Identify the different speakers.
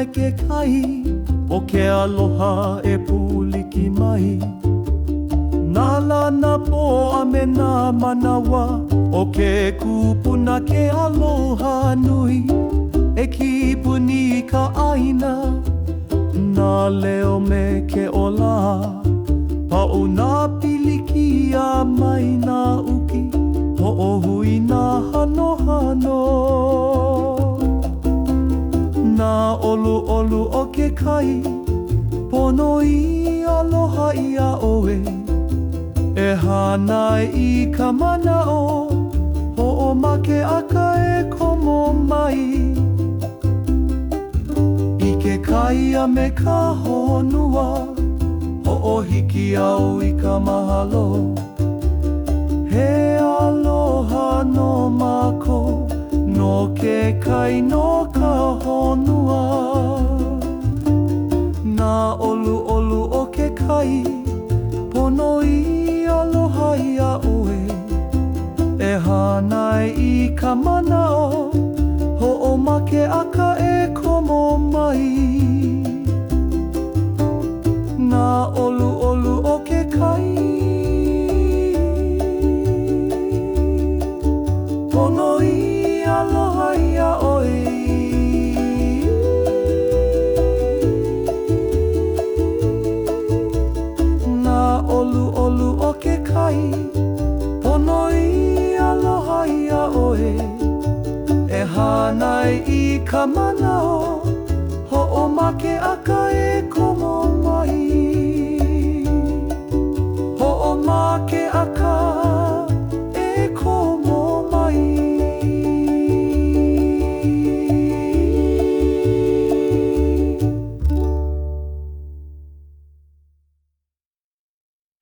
Speaker 1: me ke kai, o ke aloha e puliki mai. Nā lana po a me nā manawa, o ke kupuna ke aloha nui. E kipuni ka aina, nā leo me ke ola. Pa'o nā piliki a mai nā uki, ho'ohui nā hano hano. Nā olu olu o ke kai, pono i aloha i a oe. E hānai i ka mana'o, ho'omake aka e komo mai. I ke kai a me ka honua, ho'ohiki au i ka mahalo. He aloha no mako, no ke kai no ka honua. Nā olu olu o ke kai, pono i aloha i a oe. E hānai i ka mana'o, ho'omake aka e komo mai. Nā olu olu o ke kai, pono i aloha i a oe. Nā olu olu o ke kai, pono i aloha i a oe. E hānai i ka mana'o, ho'omake aka e komo mai. Ho'omake aka